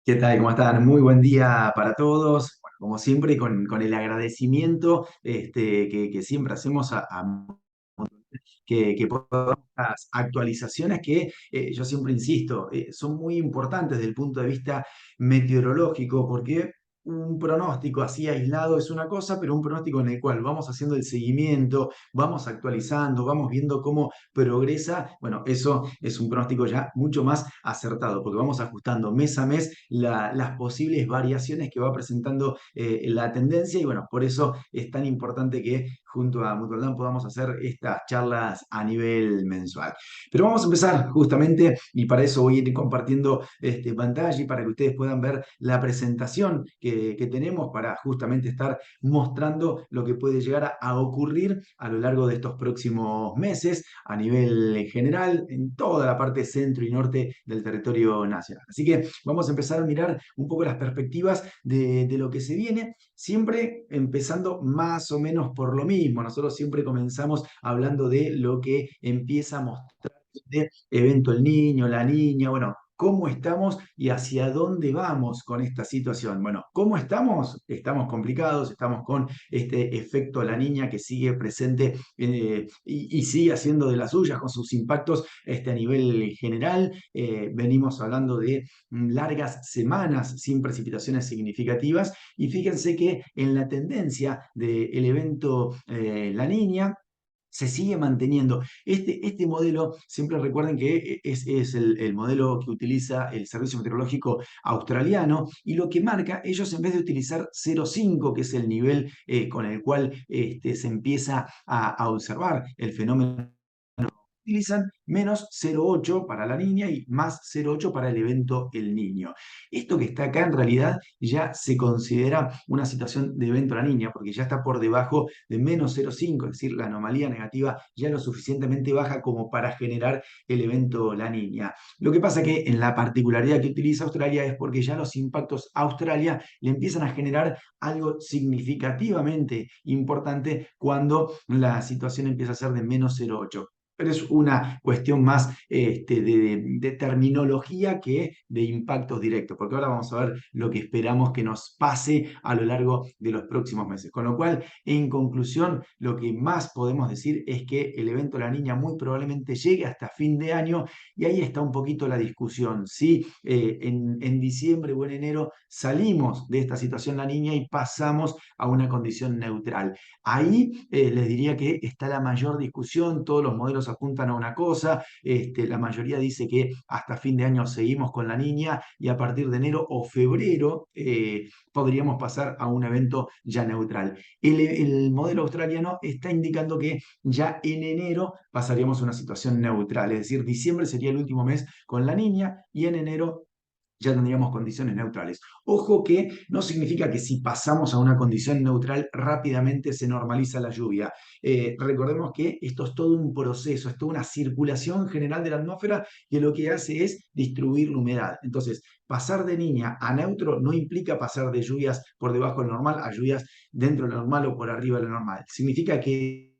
¿Qué tal? ¿Cómo están? Muy buen día para todos. Bueno, como siempre, con el agradecimiento que siempre hacemos que podamos las actualizaciones que yo siempre insisto, son muy importantes desde el punto de vista meteorológico, porque un pronóstico así aislado es una cosa, pero un pronóstico en el cual vamos haciendo el seguimiento, vamos actualizando, vamos viendo cómo progresa, bueno, eso es un pronóstico ya mucho más acertado, porque vamos ajustando mes a mes las posibles variaciones que va presentando la tendencia y bueno, por eso es tan importante que junto a Mutualán podamos hacer estas charlas a nivel mensual. Pero vamos a empezar justamente y para eso voy a ir compartiendo pantalla y para que ustedes puedan ver la presentación que tenemos para justamente estar mostrando lo que puede llegar a ocurrir a lo largo de estos próximos meses a nivel general en toda la parte centro y norte del territorio nacional. Así que vamos a empezar a mirar un poco las perspectivas de lo que se viene, siempre empezando más o menos por lo mismo. Nosotros siempre comenzamos hablando de lo que empieza a mostrar de evento el niño, la niña, bueno, ¿cómo estamos y hacia dónde vamos con esta situación? Bueno, ¿cómo estamos? Estamos complicados, estamos con este efecto la niña que sigue presente y sigue haciendo de las suyas con sus impactos a nivel general. Venimos hablando de largas semanas sin precipitaciones significativas y fíjense que en la tendencia del evento La Niña, se sigue manteniendo. Este modelo, siempre recuerden que es el modelo que utiliza el Servicio Meteorológico Australiano y lo que marca, ellos en vez de utilizar 0,5, que es el nivel con el cual se empieza a observar el fenómeno, utilizan menos 0,8 para la niña y más 0,8 para el evento el niño. Esto que está acá en realidad ya se considera una situación de evento la niña, porque ya está por debajo de menos 0,5, es decir, la anomalía negativa ya es lo suficientemente baja como para generar el evento la niña. Lo que pasa que en la particularidad que utiliza Australia es porque ya los impactos a Australia le empiezan a generar algo significativamente importante cuando la situación empieza a ser de menos 0,8, pero es una cuestión más de terminología que de impactos directos, porque ahora vamos a ver lo que esperamos que nos pase a lo largo de los próximos meses. Con lo cual, en conclusión, lo que más podemos decir es que el evento La Niña muy probablemente llegue hasta fin de año y ahí está un poquito la discusión. Si en diciembre o en enero salimos de esta situación La Niña y pasamos a una condición neutral. Ahí les diría que está la mayor discusión, todos los modelos apuntan a una cosa, la mayoría dice que hasta fin de año seguimos con la niña y a partir de enero o febrero podríamos pasar a un evento ya neutral. El modelo australiano está indicando que ya en enero pasaríamos a una situación neutral, es decir, diciembre sería el último mes con la niña y en enero ya tendríamos condiciones neutrales. Ojo que no significa que si pasamos a una condición neutral rápidamente se normaliza la lluvia. Recordemos que esto es todo un proceso, es toda una circulación general de la atmósfera que lo que hace es distribuir la humedad. Entonces, pasar de niña a neutro no implica pasar de lluvias por debajo del normal a lluvias dentro de lo normal o por arriba de lo normal. Significa que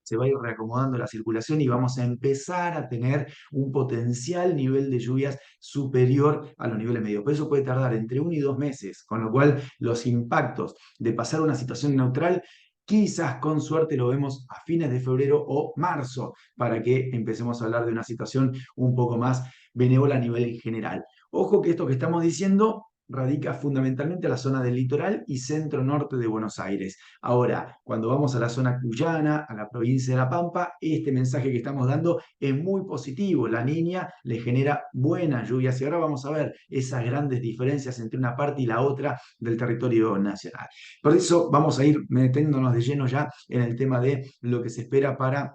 se va a ir reacomodando la circulación y vamos a empezar a tener un potencial nivel de lluvias superior a los niveles medios. Por eso puede tardar entre 1 y 2 meses, con lo cual los impactos de pasar a una situación neutral quizás con suerte lo vemos a fines de febrero o marzo, para que empecemos a hablar de una situación un poco más benévola a nivel general. Ojo que esto que estamos diciendo radica fundamentalmente a la zona del litoral y centro norte de Buenos Aires. Ahora, cuando vamos a la zona cuyana, a la provincia de La Pampa, este mensaje que estamos dando es muy positivo. La niña le genera buenas lluvias y ahora vamos a ver esas grandes diferencias entre una parte y la otra del territorio nacional. Por eso vamos a ir metiéndonos de lleno ya en el tema de lo que se espera para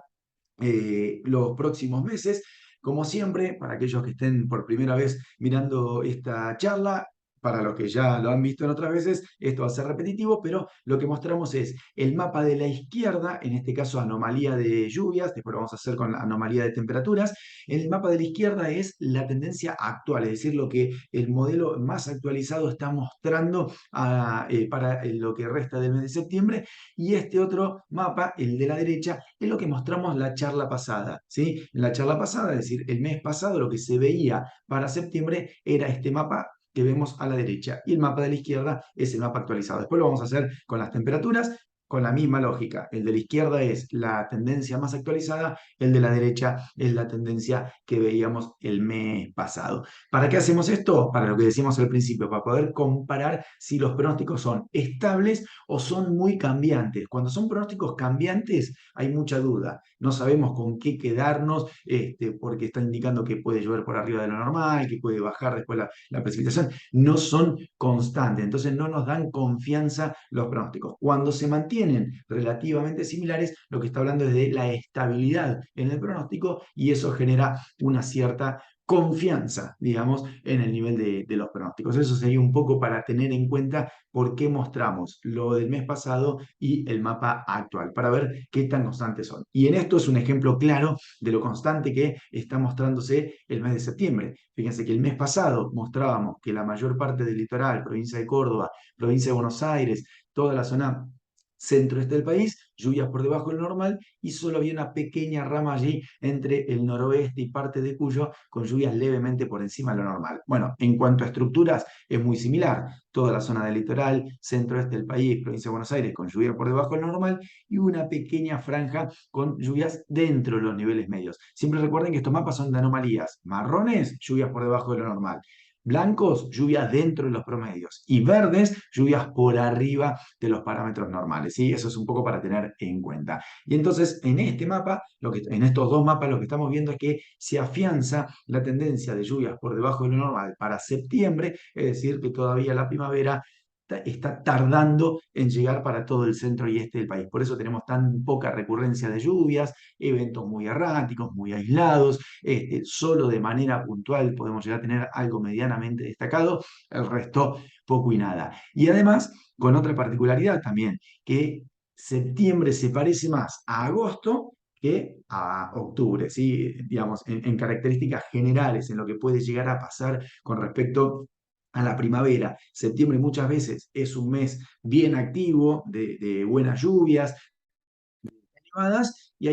los próximos meses. Como siempre, para aquellos que estén por primera vez mirando esta charla, para los que ya lo han visto en otras veces, esto va a ser repetitivo, pero lo que mostramos es el mapa de la izquierda, en este caso anomalía de lluvias, después lo vamos a hacer con la anomalía de temperaturas. El mapa de la izquierda es la tendencia actual, es decir, lo que el modelo más actualizado está mostrando para lo que resta del mes de septiembre, y este otro mapa, el de la derecha, es lo que mostramos la charla pasada, ¿sí? En la charla pasada, es decir, el mes pasado, lo que se veía para septiembre era este mapa que vemos a la derecha, y el mapa de la izquierda es el mapa actualizado. Después lo vamos a hacer con las temperaturas, con la misma lógica. El de la izquierda es la tendencia más actualizada, el de la derecha es la tendencia que veíamos el mes pasado. ¿Para qué hacemos esto? Para lo que decíamos al principio, para poder comparar si los pronósticos son estables o son muy cambiantes. Cuando son pronósticos cambiantes hay mucha duda. No sabemos con qué quedarnos, porque está indicando que puede llover por arriba de lo normal, que puede bajar después la precipitación. No son constantes, entonces no nos dan confianza los pronósticos. Cuando se mantienen relativamente similares, lo que está hablando es de la estabilidad en el pronóstico, y eso genera una cierta confianza, digamos, en el nivel de los pronósticos. Eso sería un poco para tener en cuenta por qué mostramos lo del mes pasado y el mapa actual, para ver qué tan constantes son. Y en esto es un ejemplo claro de lo constante que está mostrándose el mes de septiembre. Fíjense que el mes pasado mostrábamos que la mayor parte del litoral, provincia de Córdoba, provincia de Buenos Aires, toda la zona centro-este del país, lluvias por debajo del normal, y solo había una pequeña rama allí entre el noroeste y parte de Cuyo con lluvias levemente por encima de lo normal. Bueno, en cuanto a estructuras, es muy similar. Toda la zona del litoral, centro-este del país, provincia de Buenos Aires, con lluvia por debajo del normal, y una pequeña franja con lluvias dentro de los niveles medios. Siempre recuerden que estos mapas son de anomalías. Marrones, lluvias por debajo de lo normal. Blancos, lluvias dentro de los promedios. Y verdes, lluvias por arriba de los parámetros normales. ¿Sí? Eso es un poco para tener en cuenta. Y entonces, en este mapa, en estos dos mapas, lo que estamos viendo es que se afianza la tendencia de lluvias por debajo de lo normal para septiembre, es decir, que todavía la primavera está tardando en llegar para todo el centro y este del país. Por eso tenemos tan poca recurrencia de lluvias, eventos muy erráticos, muy aislados, solo de manera puntual podemos llegar a tener algo medianamente destacado, el resto poco y nada. Y además, con otra particularidad también, que septiembre se parece más a agosto que a octubre, ¿sí? Digamos, en características generales, en lo que puede llegar a pasar con respecto a la primavera. Septiembre muchas veces es un mes bien activo, de buenas lluvias, nevadas, y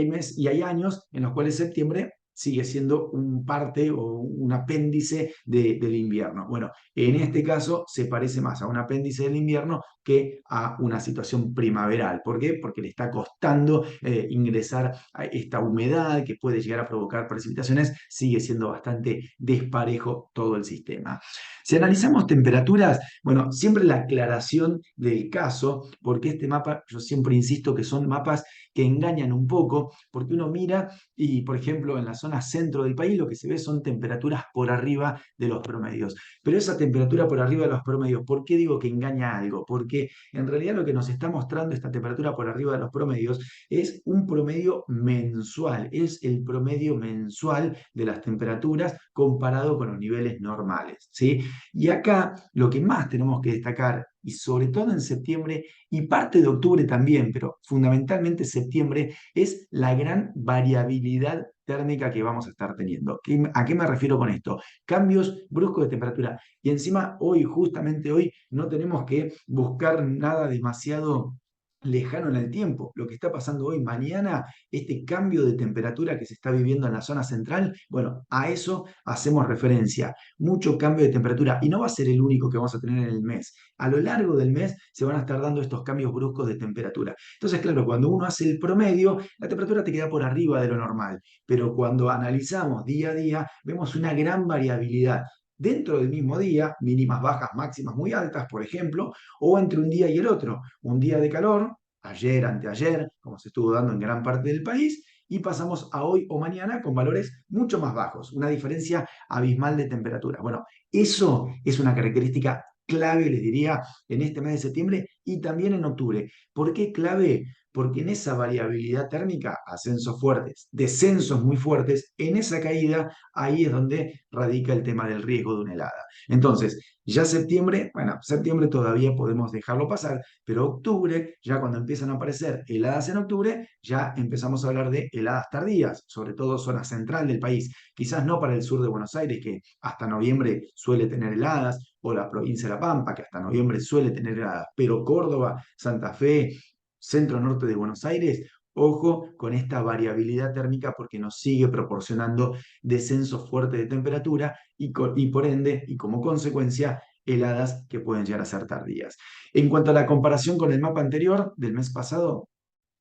hay años en los cuales septiembre sigue siendo un parte o un apéndice del invierno. Bueno, en este caso se parece más a un apéndice del invierno que a una situación primaveral. ¿Por qué? Porque le está costando ingresar a esta humedad que puede llegar a provocar precipitaciones. Sigue siendo bastante desparejo todo el sistema. Si analizamos temperaturas, bueno, siempre la aclaración del caso, porque este mapa, yo siempre insisto que son mapas que engañan un poco, porque uno mira y, por ejemplo, en la zona centro del país lo que se ve son temperaturas por arriba de los promedios. Pero esa temperatura por arriba de los promedios, ¿por qué digo que engaña algo? Porque en realidad lo que nos está mostrando esta temperatura por arriba de los promedios es un promedio mensual, es el promedio mensual de las temperaturas comparado con los niveles normales, ¿sí? Y acá lo que más tenemos que destacar, y sobre todo en septiembre y parte de octubre también, pero fundamentalmente septiembre, es la gran variabilidad térmica que vamos a estar teniendo. ¿A qué me refiero con esto? Cambios bruscos de temperatura. Y encima hoy, justamente hoy, no tenemos que buscar nada demasiado lejano en el tiempo. Lo que está pasando hoy, mañana, este cambio de temperatura que se está viviendo en la zona central, bueno, a eso hacemos referencia. Mucho cambio de temperatura, y no va a ser el único que vamos a tener en el mes. A lo largo del mes se van a estar dando estos cambios bruscos de temperatura. Entonces, claro, cuando uno hace el promedio, la temperatura te queda por arriba de lo normal, pero cuando analizamos día a día, vemos una gran variabilidad dentro del mismo día, mínimas bajas, máximas muy altas, por ejemplo, o entre un día y el otro. Un día de calor, ayer, anteayer, como se estuvo dando en gran parte del país, y pasamos a hoy o mañana con valores mucho más bajos, una diferencia abismal de temperatura. Bueno, eso es una característica clave, les diría, en este mes de septiembre y también en octubre. ¿Por qué clave? Porque en esa variabilidad térmica, ascensos fuertes, descensos muy fuertes, en esa caída, ahí es donde radica el tema del riesgo de una helada. Entonces, ya septiembre, bueno, septiembre todavía podemos dejarlo pasar, pero octubre, ya cuando empiezan a aparecer heladas en octubre, ya empezamos a hablar de heladas tardías, sobre todo zona central del país. Quizás no para el sur de Buenos Aires, que hasta noviembre suele tener heladas, o la provincia de La Pampa, que hasta noviembre suele tener heladas, pero Córdoba, Santa Fe, centro norte de Buenos Aires, ojo con esta variabilidad térmica porque nos sigue proporcionando descensos fuertes de temperatura y por ende, y como consecuencia, heladas que pueden llegar a ser tardías. En cuanto a la comparación con el mapa anterior del mes pasado,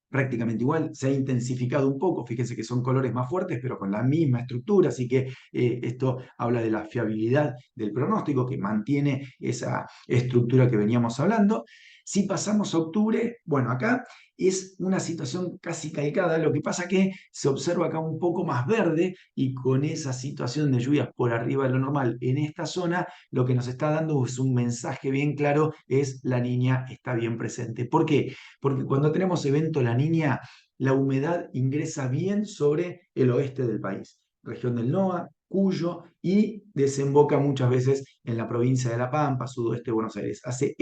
prácticamente igual, se ha intensificado un poco, fíjense que son colores más fuertes, pero con la misma estructura, así que esto habla de la fiabilidad del pronóstico, que mantiene esa estructura que veníamos hablando. Si pasamos a octubre, bueno, acá es una situación casi calcada, lo que pasa que se observa acá un poco más verde y con esa situación de lluvias por arriba de lo normal en esta zona, lo que nos está dando es un mensaje bien claro, es la niña está bien presente. ¿Por qué? Porque cuando tenemos evento La Niña, la humedad ingresa bien sobre el oeste del país, región del NOA, Cuyo, y desemboca muchas veces en la provincia de La Pampa, sudoeste de Buenos Aires. Hace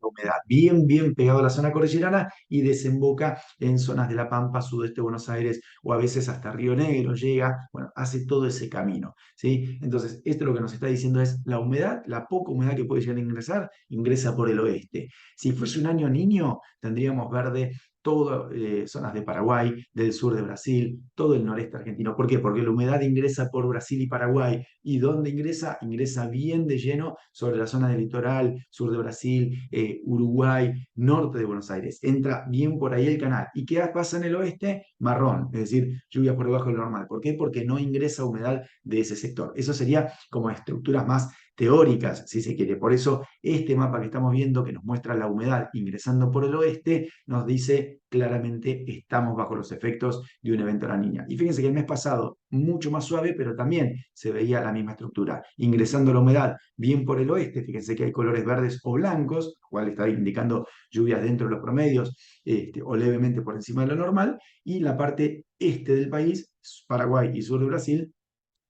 humedad, bien pegado a la zona cordillerana y desemboca en zonas de La Pampa, sudeste de Buenos Aires o a veces hasta Río Negro llega, bueno, hace todo ese camino, ¿sí? Entonces, esto lo que nos está diciendo es la humedad, la poca humedad que puede llegar a ingresar, ingresa por el oeste. Si fuese un año niño, tendríamos verde todas zonas de Paraguay, del sur de Brasil, todo el noreste argentino. ¿Por qué? Porque la humedad ingresa por Brasil y Paraguay. ¿Y dónde ingresa? Ingresa bien de lleno sobre la zona del litoral, sur de Brasil, Uruguay, norte de Buenos Aires. Entra bien por ahí el canal. ¿Y qué pasa en el oeste? Marrón, es decir, lluvia por debajo de lo normal. ¿Por qué? Porque no ingresa humedad de ese sector. Eso sería como estructuras más teóricas, si se quiere. Por eso, este mapa que estamos viendo, que nos muestra la humedad ingresando por el oeste, nos dice claramente estamos bajo los efectos de un evento de la niña. Y fíjense que el mes pasado, mucho más suave, pero también se veía la misma estructura. Ingresando la humedad bien por el oeste, fíjense que hay colores verdes o blancos, lo cual está indicando lluvias dentro de los promedios o levemente por encima de lo normal, y la parte este del país, Paraguay y sur de Brasil,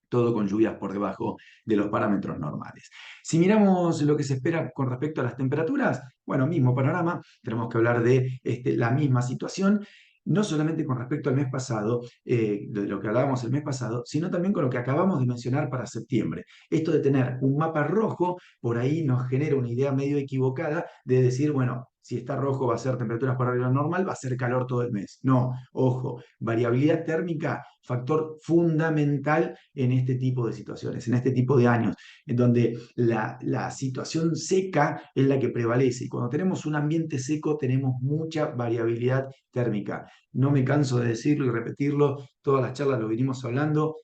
todo con lluvias por debajo de los parámetros normales. Si miramos lo que se espera con respecto a las temperaturas, bueno, mismo panorama, tenemos que hablar de la misma situación, no solamente con respecto al mes pasado, de lo que hablábamos el mes pasado, sino también con lo que acabamos de mencionar para septiembre. Esto de tener un mapa rojo, por ahí nos genera una idea medio equivocada de decir, bueno, si está rojo va a ser temperaturas por arriba normal, va a ser calor todo el mes. No, ojo, variabilidad térmica, factor fundamental en este tipo de situaciones, en este tipo de años, en donde la situación seca es la que prevalece. Y cuando tenemos un ambiente seco tenemos mucha variabilidad térmica. No me canso de decirlo y repetirlo, todas las charlas lo venimos hablando,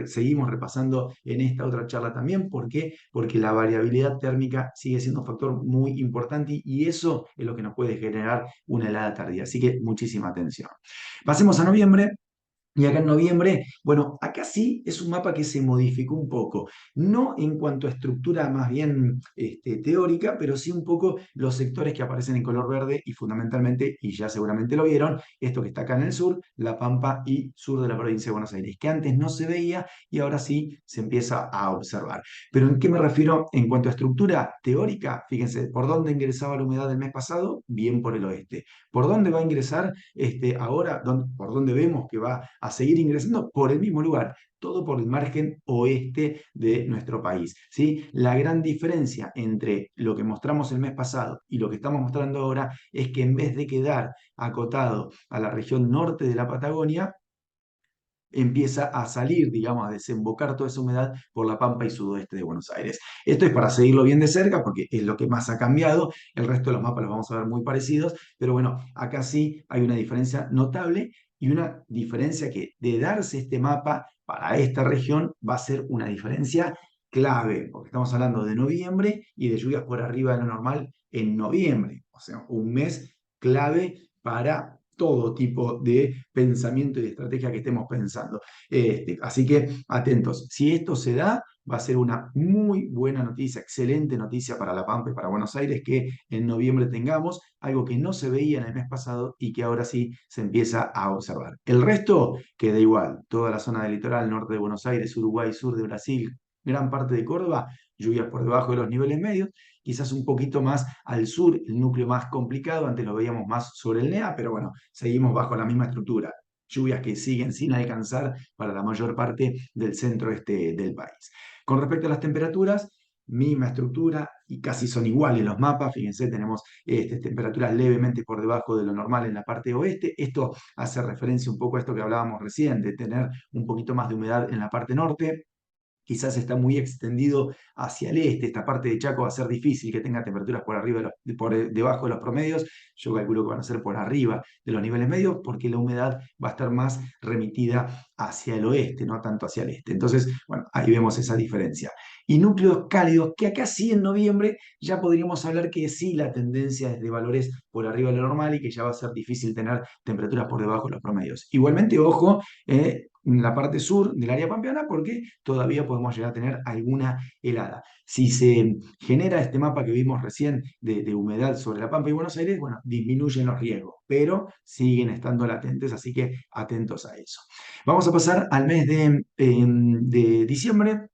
seguimos repasando en esta otra charla también. ¿Por qué? Porque la variabilidad térmica sigue siendo un factor muy importante y eso es lo que nos puede generar una helada tardía. Así que muchísima atención. Pasemos a noviembre. Y acá en noviembre, bueno, acá sí es un mapa que se modificó un poco, no en cuanto a estructura más bien teórica, pero sí un poco los sectores que aparecen en color verde y fundamentalmente, y ya seguramente lo vieron, esto que está acá en el sur, La Pampa y sur de la provincia de Buenos Aires, que antes no se veía y ahora sí se empieza a observar. Pero ¿en qué me refiero en cuanto a estructura teórica? Fíjense, ¿por dónde ingresaba la humedad del mes pasado? Bien por el oeste. ¿Por dónde va a ingresar ahora? ¿Por dónde vemos que va a seguir ingresando? Por el mismo lugar, todo por el margen oeste de nuestro país, ¿sí? La gran diferencia entre lo que mostramos el mes pasado y lo que estamos mostrando ahora es que en vez de quedar acotado a la región norte de la Patagonia, empieza a salir, digamos, a desembocar toda esa humedad por la Pampa y sudoeste de Buenos Aires. Esto es para seguirlo bien de cerca porque es lo que más ha cambiado, el resto de los mapas los vamos a ver muy parecidos, pero bueno, acá sí hay una diferencia notable y una diferencia que de darse este mapa para esta región va a ser una diferencia clave, porque estamos hablando de noviembre y de lluvias por arriba de lo normal en noviembre, o sea, un mes clave para todo tipo de pensamiento y de estrategia que estemos pensando. Así que atentos, si esto se da, va a ser una muy buena noticia, excelente noticia para La Pampa y para Buenos Aires que en noviembre tengamos algo que no se veía en el mes pasado y que ahora sí se empieza a observar. El resto queda igual, toda la zona del litoral, norte de Buenos Aires, Uruguay, sur de Brasil, gran parte de Córdoba, lluvias por debajo de los niveles medios, quizás un poquito más al sur, el núcleo más complicado, antes lo veíamos más sobre el NEA, pero bueno, seguimos bajo la misma estructura. Lluvias que siguen sin alcanzar para la mayor parte del centro-este del país. Con respecto a las temperaturas, misma estructura y casi son iguales los mapas. Fíjense, tenemos temperaturas levemente por debajo de lo normal en la parte oeste. Esto hace referencia un poco a esto que hablábamos recién, de tener un poquito más de humedad en la parte norte. Quizás está muy extendido hacia el este, esta parte de Chaco va a ser difícil que tenga temperaturas por arriba debajo de los promedios, yo calculo que van a ser por arriba de los niveles medios, porque la humedad va a estar más remitida hacia el oeste, no tanto hacia el este. Entonces, bueno, ahí vemos esa diferencia. Y núcleos cálidos, que acá sí en noviembre ya podríamos hablar que sí la tendencia es de valores por arriba de lo normal y que ya va a ser difícil tener temperaturas por debajo de los promedios. Igualmente, ojo, en la parte sur del área pampeana, porque todavía podemos llegar a tener alguna helada. Si se genera este mapa que vimos recién de humedad sobre la Pampa y Buenos Aires, bueno, disminuyen los riesgos, pero siguen estando latentes, así que atentos a eso. Vamos a pasar al mes de diciembre.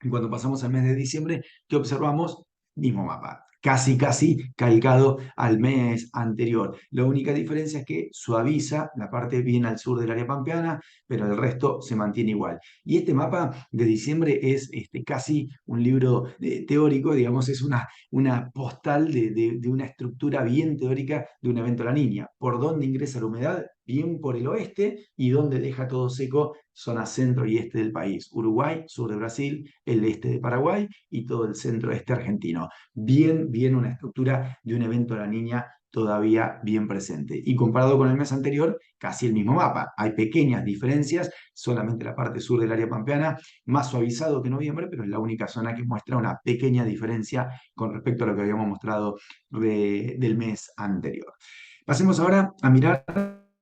Y cuando pasamos al mes de diciembre, ¿qué observamos? Mismo mapa, casi, casi calcado al mes anterior. La única diferencia es que suaviza la parte bien al sur del área pampeana, pero el resto se mantiene igual. Y este mapa de diciembre es casi un libro teórico, digamos, es una postal de una estructura bien teórica de un evento La Niña. ¿Por dónde ingresa la humedad? Bien por el oeste y donde deja todo seco, zona centro y este del país. Uruguay, sur de Brasil, el este de Paraguay y todo el centro-este argentino. Bien, bien una estructura de un evento La Niña todavía bien presente. Y comparado con el mes anterior, casi el mismo mapa. Hay pequeñas diferencias, solamente la parte sur del área pampeana, más suavizado que noviembre, pero es la única zona que muestra una pequeña diferencia con respecto a lo que habíamos mostrado del mes anterior. Pasemos ahora a mirar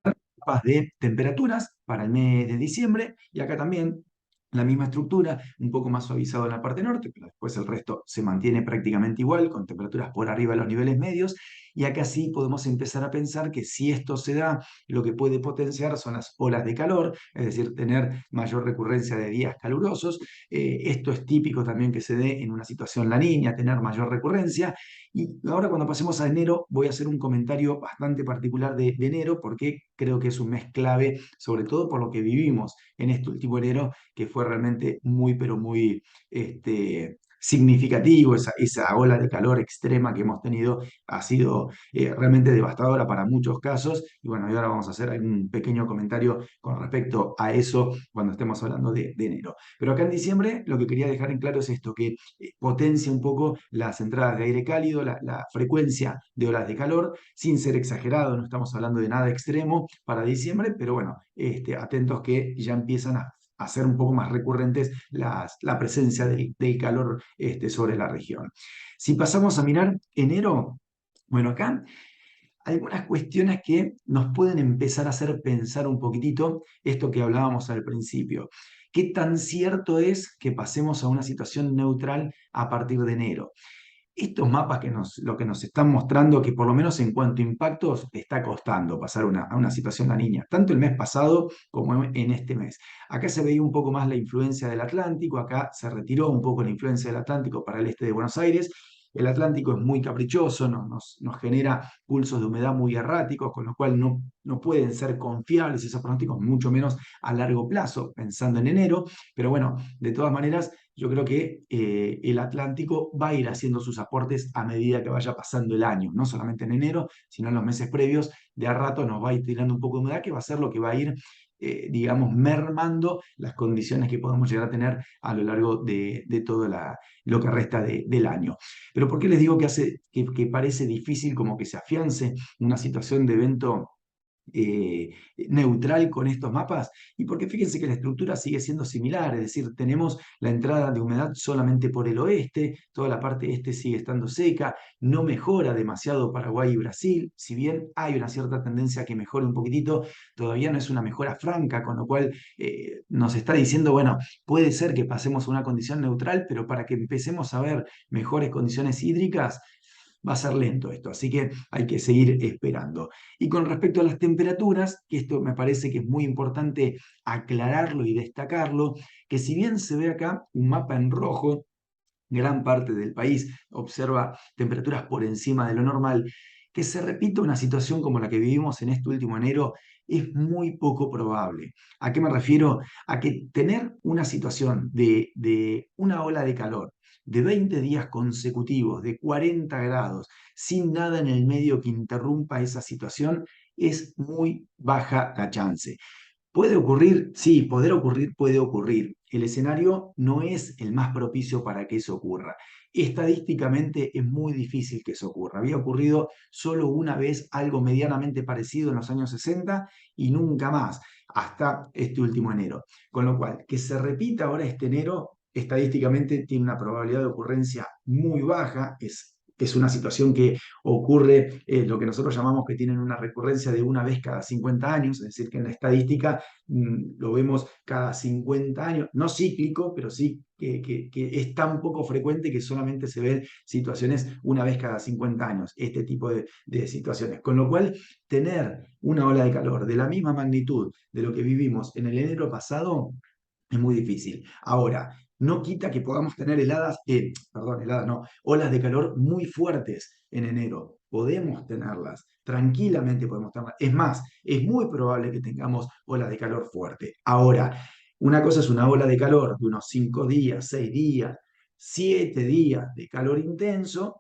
mapas de temperaturas para el mes de diciembre y acá también la misma estructura, un poco más suavizado en la parte norte, pero después el resto se mantiene prácticamente igual, con temperaturas por arriba de los niveles medios, y acá sí podemos empezar a pensar que si esto se da, lo que puede potenciar son las olas de calor, es decir, tener mayor recurrencia de días calurosos. Esto es típico también que se dé en una situación La Niña, tener mayor recurrencia. Y ahora cuando pasemos a enero voy a hacer un comentario bastante particular de enero porque creo que es un mes clave, sobre todo por lo que vivimos en este último enero, que fue realmente muy, pero muy significativo. Esa ola de calor extrema que hemos tenido ha sido realmente devastadora para muchos casos. Y bueno, y ahora vamos a hacer algún pequeño comentario con respecto a eso cuando estemos hablando de enero. Pero acá en diciembre lo que quería dejar en claro es esto, que potencia un poco las entradas de aire cálido, la frecuencia de olas de calor, sin ser exagerado, no estamos hablando de nada extremo para diciembre, pero bueno, atentos que ya empiezan a ser un poco más recurrentes la presencia del calor sobre la región. Si pasamos a mirar enero, bueno, acá algunas cuestiones que nos pueden empezar a hacer pensar un poquitito esto que hablábamos al principio. ¿Qué tan cierto es que pasemos a una situación neutral a partir de enero? Estos mapas lo que nos están mostrando que por lo menos en cuanto a impactos está costando pasar a una situación La Niña, tanto el mes pasado como en este mes. Acá se veía un poco más la influencia del Atlántico, acá se retiró un poco la influencia del Atlántico para el este de Buenos Aires. El Atlántico es muy caprichoso, nos genera pulsos de humedad muy erráticos, con lo cual no pueden ser confiables esos pronósticos, mucho menos a largo plazo, pensando en enero. Pero bueno, de todas maneras, yo creo que el Atlántico va a ir haciendo sus aportes a medida que vaya pasando el año, no solamente en enero, sino en los meses previos. De a rato nos va a ir tirando un poco de humedad, que va a ser lo que va a ir, digamos, mermando las condiciones que podemos llegar a tener a lo largo de todo lo que resta del año. Pero ¿por qué les digo que parece difícil como que se afiance una situación de evento neutral con estos mapas? Y porque fíjense que la estructura sigue siendo similar, es decir, tenemos la entrada de humedad solamente por el oeste, toda la parte este sigue estando seca, no mejora demasiado Paraguay y Brasil, si bien hay una cierta tendencia a que mejore un poquitito, todavía no es una mejora franca, con lo cual nos está diciendo, bueno, puede ser que pasemos a una condición neutral, pero para que empecemos a ver mejores condiciones hídricas, va a ser lento esto, así que hay que seguir esperando. Y con respecto a las temperaturas, que esto me parece que es muy importante aclararlo y destacarlo, que si bien se ve acá un mapa en rojo, gran parte del país observa temperaturas por encima de lo normal, que se repita una situación como la que vivimos en este último enero es muy poco probable. ¿A qué me refiero? A que tener una situación de una ola de calor de 20 días consecutivos, de 40 grados, sin nada en el medio que interrumpa esa situación, es muy baja la chance. ¿Puede ocurrir? Sí, poder ocurrir puede ocurrir. El escenario no es el más propicio para que eso ocurra. Estadísticamente es muy difícil que eso ocurra. Había ocurrido solo una vez algo medianamente parecido en los años 60 y nunca más, hasta este último enero. Con lo cual, que se repita ahora este enero, estadísticamente tiene una probabilidad de ocurrencia muy baja, es una situación que ocurre, lo que nosotros llamamos que tienen una recurrencia de una vez cada 50 años, es decir, que en la estadística lo vemos cada 50 años, no cíclico, pero sí que es tan poco frecuente que solamente se ven situaciones una vez cada 50 años, este tipo de situaciones. Con lo cual, tener una ola de calor de la misma magnitud de lo que vivimos en el enero pasado es muy difícil. Ahora, no quita que podamos tener perdón, heladas no, olas de calor muy fuertes en enero. Podemos tenerlas, tranquilamente podemos tenerlas. Es más, es muy probable que tengamos olas de calor fuerte. Ahora, una cosa es una ola de calor de unos 5 días, 6 días, 7 días de calor intenso,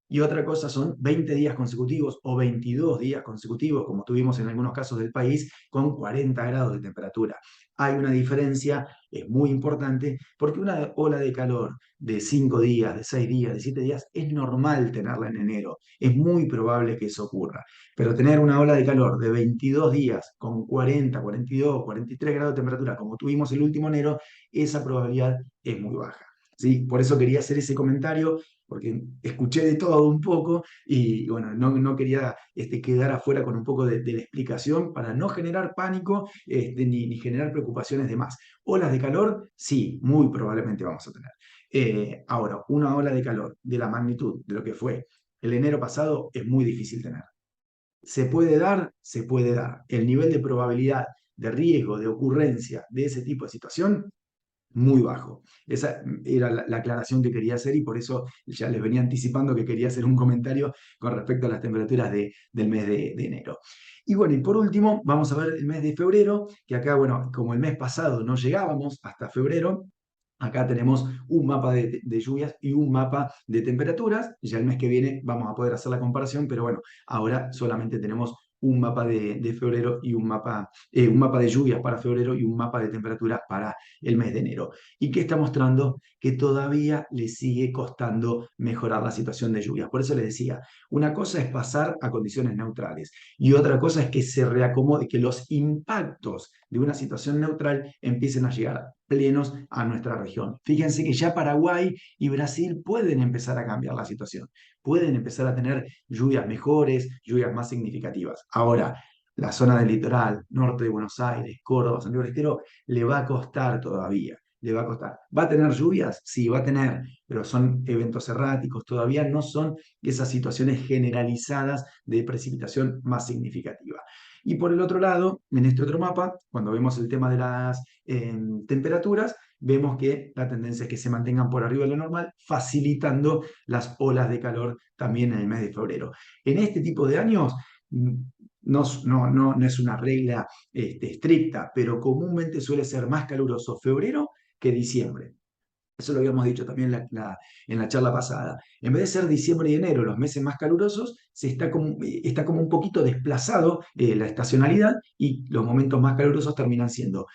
y otra cosa son 20 días consecutivos o 22 días consecutivos, como tuvimos en algunos casos del país, con 40 grados de temperatura. Hay una diferencia, es muy importante, porque una ola de calor de 5 días, de 6 días, de 7 días, es normal tenerla en enero. Es muy probable que eso ocurra. Pero tener una ola de calor de 22 días con 40, 42, 43 grados de temperatura, como tuvimos el último enero, esa probabilidad es muy baja. ¿Sí? Por eso quería hacer ese comentario, porque escuché de todo un poco y bueno, no quería quedar afuera con un poco de la explicación para no generar pánico ni generar preocupaciones de más. Olas de calor, sí, muy probablemente vamos a tener. Ahora, una ola de calor de la magnitud de lo que fue el enero pasado es muy difícil tener. ¿Se puede dar? Se puede dar. El nivel de probabilidad de riesgo, de ocurrencia de ese tipo de situación muy bajo. Esa era la aclaración que quería hacer y por eso ya les venía anticipando que quería hacer un comentario con respecto a las temperaturas del mes de enero. Y bueno, y por último, vamos a ver el mes de febrero, que acá, bueno, como el mes pasado no llegábamos hasta febrero, acá tenemos un mapa de lluvias y un mapa de temperaturas. Ya el mes que viene vamos a poder hacer la comparación, pero bueno, ahora solamente tenemos un mapa de febrero y un mapa de lluvias para febrero y un mapa de temperaturas para el mes de enero. ¿Y qué está mostrando? Que todavía le sigue costando mejorar la situación de lluvias. Por eso les decía, una cosa es pasar a condiciones neutrales y otra cosa es que se reacomode, que los impactos de una situación neutral empiecen a llegar plenos a nuestra región. Fíjense que ya Paraguay y Brasil pueden empezar a cambiar la situación, pueden empezar a tener lluvias mejores, lluvias más significativas. Ahora, la zona del litoral, norte de Buenos Aires, Córdoba, Santiago del Estero, le va a costar todavía, le va a costar. ¿Va a tener lluvias? Sí, va a tener, pero son eventos erráticos, todavía no son esas situaciones generalizadas de precipitación más significativa. Y por el otro lado, en este otro mapa, cuando vemos el tema de las temperaturas, vemos que la tendencia es que se mantengan por arriba de lo normal, facilitando las olas de calor también en el mes de febrero. En este tipo de años, no es una regla estricta, pero comúnmente suele ser más caluroso febrero que diciembre. Eso lo habíamos dicho también en la charla pasada. En vez de ser diciembre y enero los meses más calurosos, está como un poquito desplazado la estacionalidad y los momentos más calurosos terminan siendo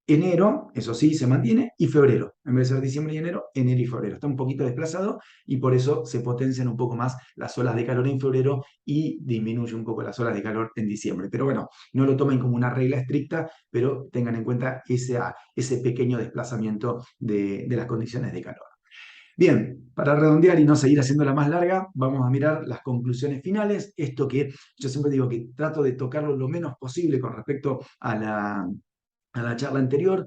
enero, eso sí, se mantiene, y febrero. En vez de ser diciembre y enero y febrero. Está un poquito desplazado y por eso se potencian un poco más las olas de calor en febrero y disminuye un poco las olas de calor en diciembre. Pero bueno, no lo tomen como una regla estricta, pero tengan en cuenta ese pequeño desplazamiento de las condiciones de calor. Bien, para redondear y no seguir haciéndola más larga, vamos a mirar las conclusiones finales. Esto que yo siempre digo que trato de tocarlo lo menos posible con respecto a la charla anterior,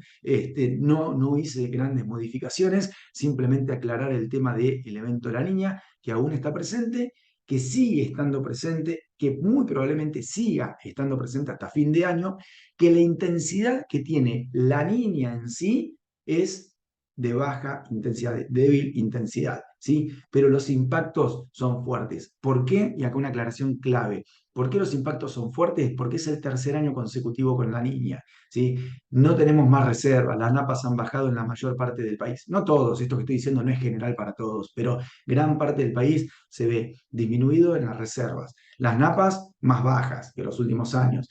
no hice grandes modificaciones, simplemente aclarar el tema del evento de la niña, que aún está presente, que sigue estando presente, que muy probablemente siga estando presente hasta fin de año, que la intensidad que tiene la niña en sí es de baja intensidad, de débil intensidad, ¿sí? Pero los impactos son fuertes. ¿Por qué? Y acá una aclaración clave. ¿Por qué los impactos son fuertes? Porque es el tercer año consecutivo con la niña, ¿sí? No tenemos más reservas, las napas han bajado en la mayor parte del país. No todos, esto que estoy diciendo no es general para todos, pero gran parte del país se ve disminuido en las reservas. Las napas más bajas que los últimos años.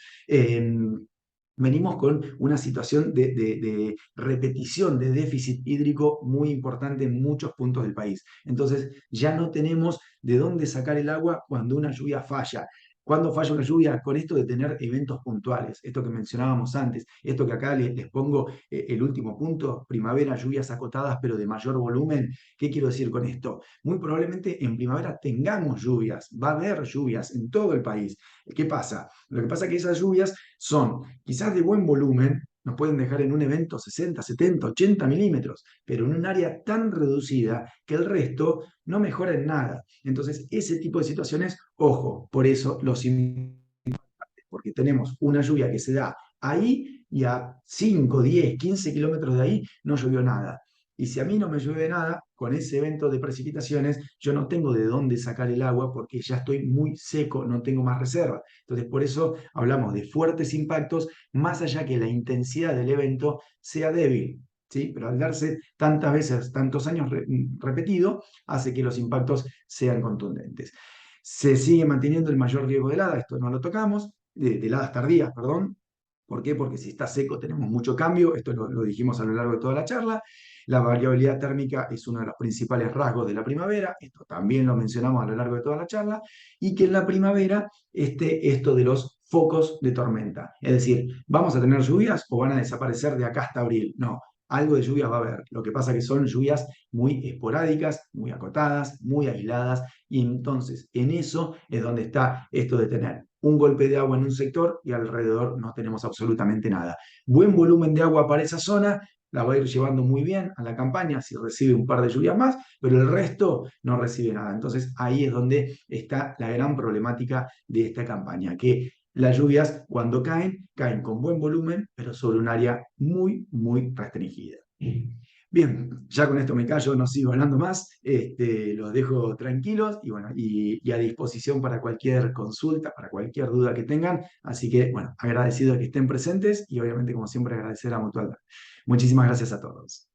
Venimos con una situación de repetición de déficit hídrico muy importante en muchos puntos del país. Entonces, ya no tenemos de dónde sacar el agua cuando una lluvia falla. ¿Cuándo falla una lluvia? Con esto de tener eventos puntuales, esto que mencionábamos antes, esto que acá les pongo el último punto, primavera, lluvias acotadas pero de mayor volumen. ¿Qué quiero decir con esto? Muy probablemente en primavera tengamos lluvias, va a haber lluvias en todo el país. ¿Qué pasa? Lo que pasa es que esas lluvias son quizás de buen volumen, nos pueden dejar en un evento 60, 70, 80 milímetros, pero en un área tan reducida que el resto no mejora en nada. Entonces, ese tipo de situaciones, ojo, por eso los porque tenemos una lluvia que se da ahí y a 5, 10, 15 kilómetros de ahí no llovió nada. Y si a mí no me llueve nada, con ese evento de precipitaciones, yo no tengo de dónde sacar el agua porque ya estoy muy seco, no tengo más reserva. Entonces, por eso hablamos de fuertes impactos, más allá que la intensidad del evento sea débil. ¿Sí? Pero al darse tantas veces, tantos años repetido, hace que los impactos sean contundentes. Se sigue manteniendo el mayor riesgo de helada, esto no lo tocamos, de heladas tardías, perdón. ¿Por qué? Porque si está seco tenemos mucho cambio, esto lo dijimos a lo largo de toda la charla. La variabilidad térmica es uno de los principales rasgos de la primavera, esto también lo mencionamos a lo largo de toda la charla, y que en la primavera esto de los focos de tormenta. Es decir, ¿vamos a tener lluvias o van a desaparecer de acá hasta abril? No, algo de lluvias va a haber. Lo que pasa es que son lluvias muy esporádicas, muy acotadas, muy aisladas, y entonces en eso es donde está esto de tener un golpe de agua en un sector y alrededor no tenemos absolutamente nada. Buen volumen de agua para esa zona, la va a ir llevando muy bien a la campaña si recibe un par de lluvias más, pero el resto no recibe nada. Entonces ahí es donde está la gran problemática de esta campaña, que las lluvias cuando caen, caen con buen volumen, pero sobre un área muy, muy restringida. Bien, ya con esto me callo, no sigo hablando más, los dejo tranquilos y bueno, y a disposición para cualquier consulta, para cualquier duda que tengan. Así que bueno, agradecido de que estén presentes y obviamente como siempre agradecer a Mutual. Muchísimas gracias a todos.